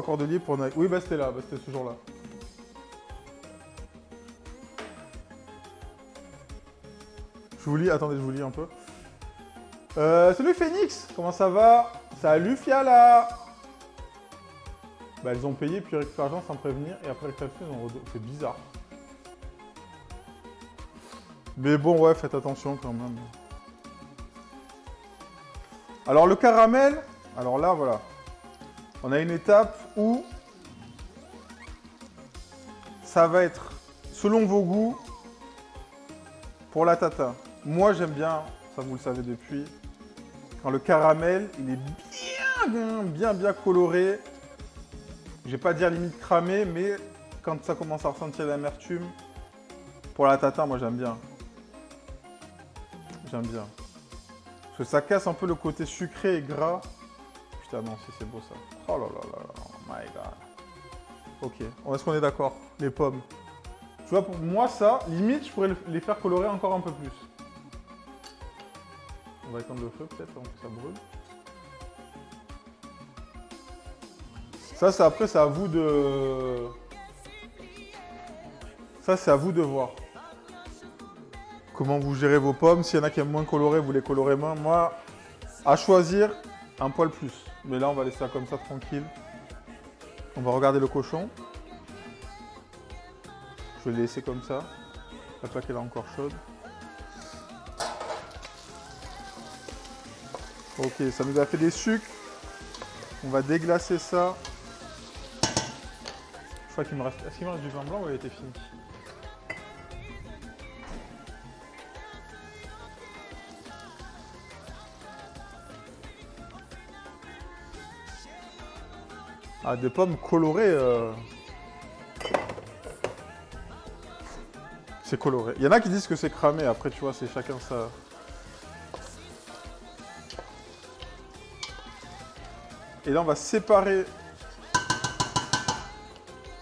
à Cordelier pour Nike. Oui, bah c'était là, bah, c'était ce jour-là. Je vous lis, attendez, je vous lis un peu. Salut Phoenix, comment ça va? Salut Fiala. Bah elles ont payé puis récupèrent l'argent sans prévenir et après le calcul, c'est bizarre. Mais bon, ouais, faites attention quand même. Alors le caramel, alors là, voilà. On a une étape où ça va être selon vos goûts pour la tata. Moi, j'aime bien, ça vous le savez depuis, quand le caramel, il est bien coloré. Je vais pas dire limite cramé, mais quand ça commence à ressentir l'amertume, pour la tata, moi, j'aime bien. J'aime bien. Parce que ça casse un peu le côté sucré et gras. Putain, non, si c'est beau ça. Oh là là là là, oh my god. Ok, est-ce qu'on est d'accord? Les pommes. Tu vois, pour moi, ça, limite, je pourrais les faire colorer encore un peu plus. On va éteindre le feu peut-être avant que ça brûle. Ça, c'est après, c'est à vous de... Ça, c'est à vous de voir. Comment vous gérez vos pommes. S'il y en a qui aiment moins coloré, vous les colorez moins. Moi, à choisir, un poil plus. Mais là, on va laisser ça comme ça, tranquille. On va regarder le cochon. Je vais le laisser comme ça. La plaque, elle est encore chaude. Ok, ça nous a fait des sucres. On va déglacer ça. Je crois qu'il me reste... Est-ce qu'il me reste du vin blanc ou il a été fini? Ah, des pommes colorées. C'est coloré. Il y en a qui disent que c'est cramé. Après, tu vois, c'est chacun ça. Et là, on va séparer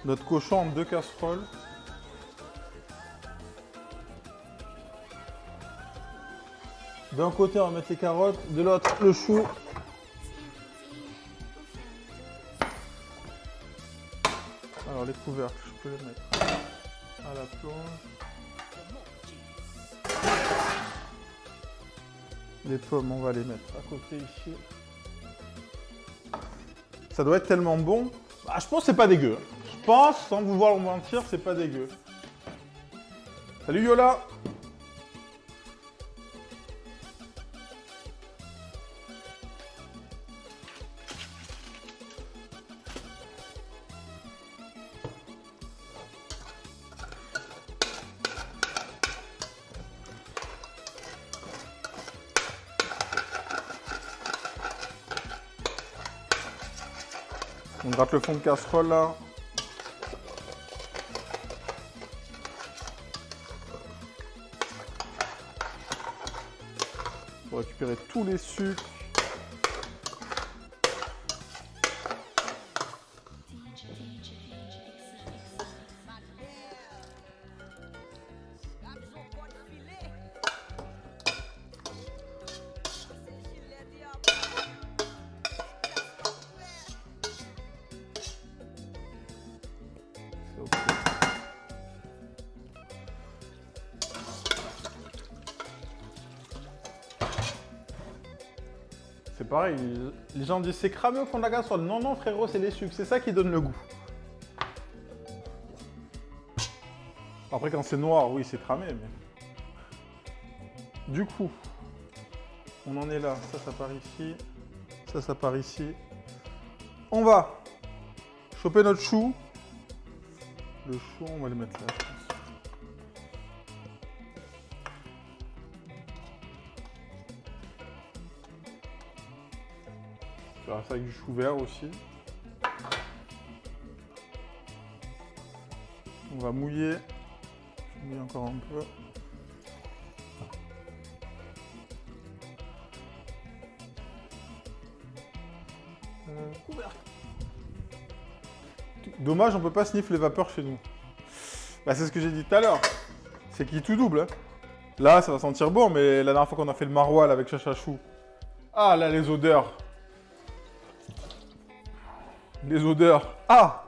notre cochon en 2 casseroles. D'un côté, on va mettre les carottes. De l'autre, le chou. Alors, les couvercles, je peux les mettre à la plonge. Les pommes, on va les mettre à côté ici. Ça doit être tellement bon. Ah, je pense que c'est pas dégueu. Je pense, sans vous voir mentir, c'est pas dégueu. Salut Yola! On gratte le fond de casserole là. Pour récupérer tous les sucres. C'est pareil, les gens disent c'est cramé au fond de la casserole. Non, non frérot, c'est les sucres, c'est ça qui donne le goût. Après quand c'est noir, oui c'est cramé, mais... Du coup, on en est là, ça part ici, ça part ici. On va choper notre chou. Le chou, on va le mettre là. Je vais faire ça avec du chou vert aussi. On va mouiller. Je mouille encore un peu. Couvercle. Dommage, on peut pas sniffer les vapeurs chez nous. Bah, c'est ce que j'ai dit tout à l'heure. C'est qu'il tout double. Hein. Là, ça va sentir bon, mais la dernière fois qu'on a fait le maroilles avec Chachachou. Ah là, les odeurs. Les odeurs. Ah!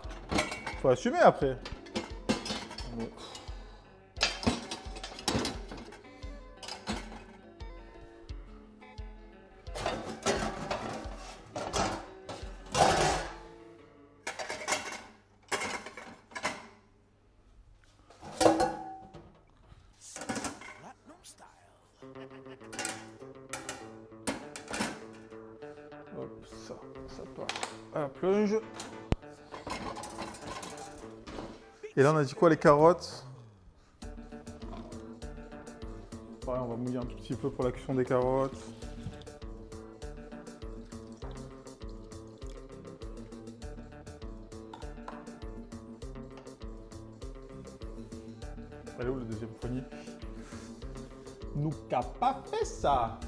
Faut assumer après. Hop, ça part. Ah, plonge. Et là, on a dit quoi, les carottes? Pareil, on va mouiller un tout petit peu pour la cuisson des carottes. Elle est où le deuxième poignet? Nous qu'a pas fait ça?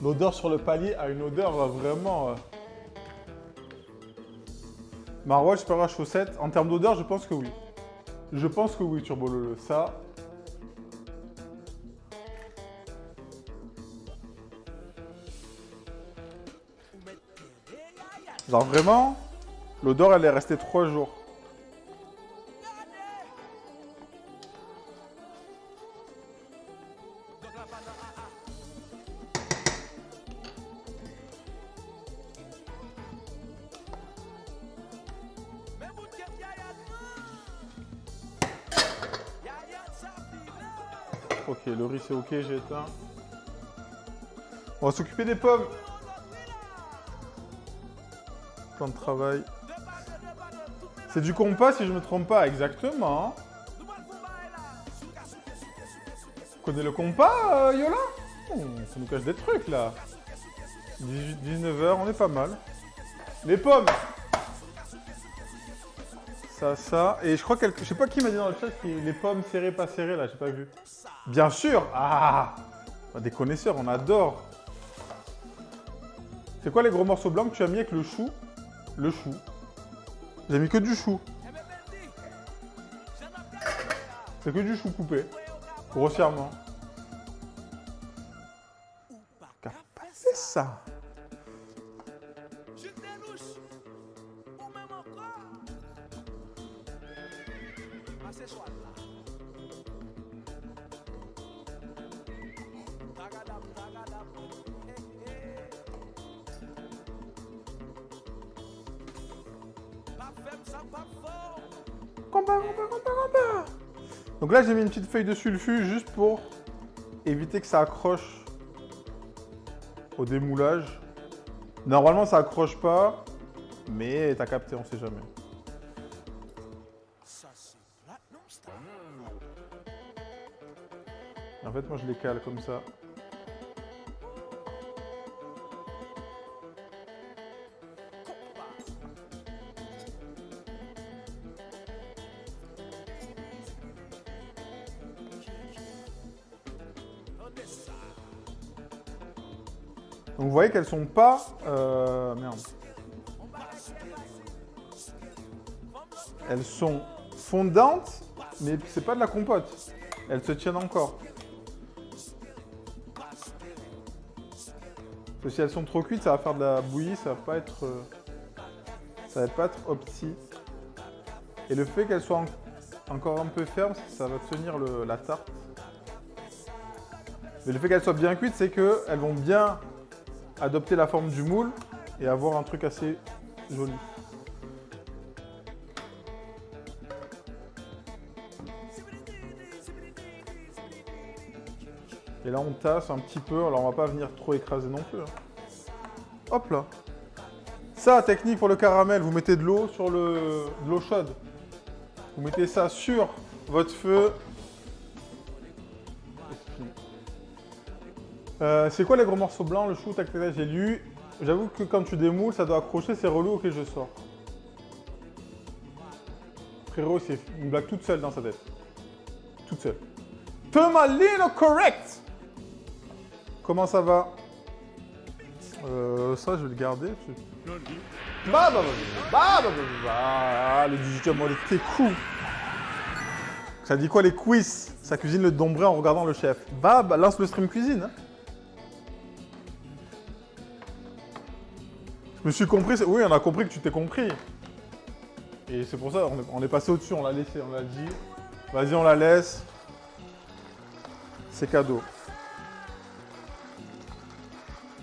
L'odeur sur le palier a une odeur vraiment... Marwa, Superior chaussette. En termes d'odeur, je pense que oui. Je pense que oui, Turbo Lolo. Ça... Genre vraiment, l'odeur, elle est restée 3 jours. Ok, le riz c'est ok, j'ai éteint. On va s'occuper des pommes. Plan de travail. C'est du compas si je me trompe pas, exactement. Vous connaissez le compas, Yola? Oh, ça nous cache des trucs là. 19h, on est pas mal. Les pommes. Ça. Et je crois que... Je sais pas qui m'a dit dans le chat les pommes serrées, pas serrées là, j'ai pas vu. Bien sûr. Ah, des connaisseurs, on adore. C'est quoi les gros morceaux blancs que tu as mis avec le chou? Le chou. J'ai mis que du chou. C'est que du chou coupé. Grossièrement. C'est ça. Combat. Donc là, j'ai mis une petite feuille de sulfu juste pour éviter que ça accroche au démoulage. Normalement, ça accroche pas, mais t'as capté, on sait jamais. En fait, moi, je les cale comme ça. Donc vous voyez qu'elles sont pas... merde. Elles sont fondantes, mais c'est pas de la compote. Elles se tiennent encore. Parce que si elles sont trop cuites, ça va faire de la bouillie, ça va pas être... ça va pas être opti. Et le fait qu'elles soient encore un peu fermes, ça va tenir la tarte. Mais le fait qu'elles soient bien cuites, c'est qu'elles vont bien adopter la forme du moule et avoir un truc assez joli. Et là on tasse un petit peu, alors on va pas venir trop écraser non plus. Hein. Hop là. Ça, technique pour le caramel, vous mettez de l'eau sur de l'eau chaude. Vous mettez ça sur votre feu. C'est quoi les gros morceaux blancs, le chou, tac, tac, j'ai lu. J'avoue que quand tu démoules, ça doit accrocher, c'est relou, ok, je sors. frérot, c'est une blague toute seule dans sa tête. Toute seule. Tomalino correct. Comment ça va? Ça, je vais le garder. Le 18e mode était cool. Ça dit quoi les quiz? Ça cuisine le dombré en regardant le chef. Bab, lance le stream cuisine. Hein. Je me suis compris. Oui, on a compris que tu t'es compris. Et c'est pour ça, on est passé au-dessus, on l'a laissé, on l'a dit. Vas-y, on la laisse. C'est cadeau.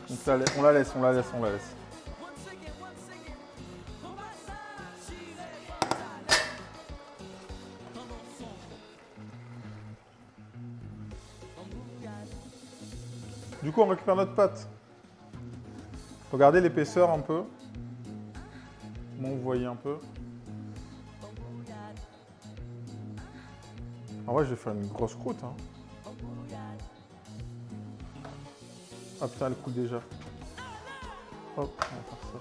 Donc on la laisse. Du coup, on récupère notre pâte. Regardez l'épaisseur un peu. Bon, vous voyez un peu. En vrai, je vais faire une grosse croûte. Hein. Ah putain, elle coule déjà. Hop, on va faire ça.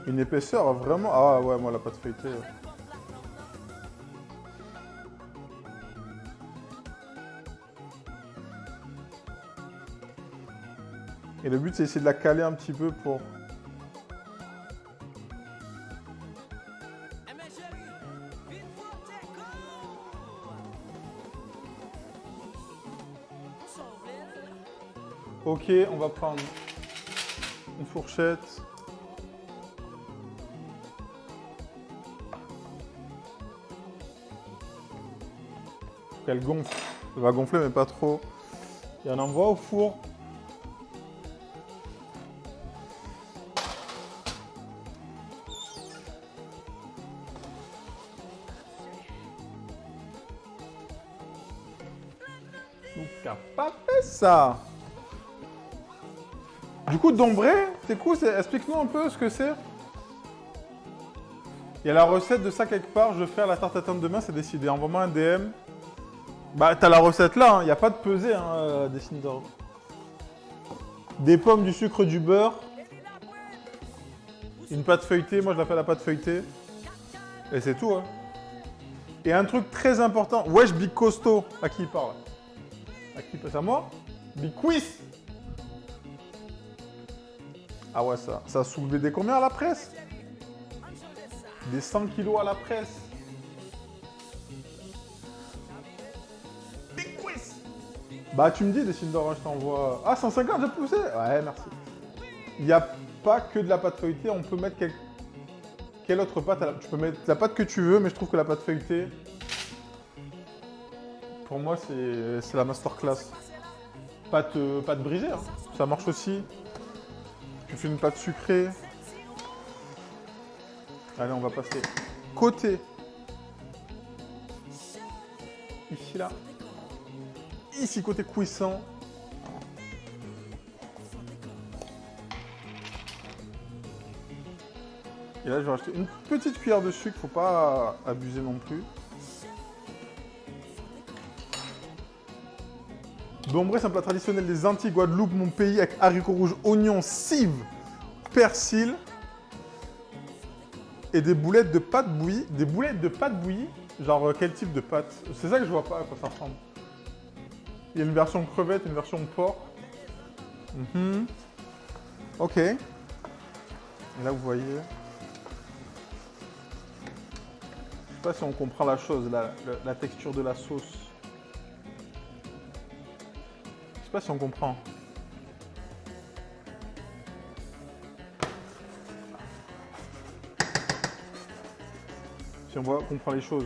Une épaisseur vraiment... Ah ouais, moi la pâte feuilletée... Et le but, c'est essayer de la caler un petit peu pour... Ok, on va prendre une fourchette. Elle gonfle. Elle va gonfler, mais pas trop. Et on envoie au four. Donc, t'as pas fait ça. Du coup, dombré, c'est cool. Explique-nous un peu ce que c'est. Il y a la recette de ça quelque part. Je vais faire la tarte tatin demain, c'est décidé. Envoie-moi un DM. Bah, t'as la recette là. Il n'y a pas de pesée, hein, dessine d'or. Des pommes, du sucre, du beurre. Une pâte feuilletée. Moi, je la fais à la pâte feuilletée. Et c'est tout, hein. Et un truc très important. Wesh, Big Costaud. À qui il parle? À qui passe à moi? Big Quiz. Ah ouais, ça a soulevé des combien à la presse? Des 100 kilos à la presse. Big Quiz. Bah tu me dis, dessine d'or, je t'envoie... Ah, 150, j'ai poussé. Ouais, merci. Il n'y a pas que de la pâte feuilletée, on peut mettre quelle autre pâte? Tu peux mettre la pâte que tu veux, mais je trouve que la pâte feuilletée... Pour moi, c'est la masterclass. Pâte brisée, hein. Ça marche aussi. Tu fais une pâte sucrée. Allez, on va passer côté. Ici, là. Ici, côté cuisson. Et là, je vais rajouter une petite cuillère de sucre. Faut pas abuser non plus. Dombré, c'est un plat traditionnel des Antilles, Guadeloupe, mon pays, avec haricots rouges, oignons, cives, persil et des boulettes de pâte bouillie. Des boulettes de pâte bouillie? Genre, quel type de pâte? C'est ça que je vois pas à quoi ça ressemble. Il y a une version crevette, une version porc. Ok. Et là, vous voyez... Je sais pas si on comprend la chose, la texture de la sauce. Je sais pas si on comprend. Si on voit, on comprend les choses.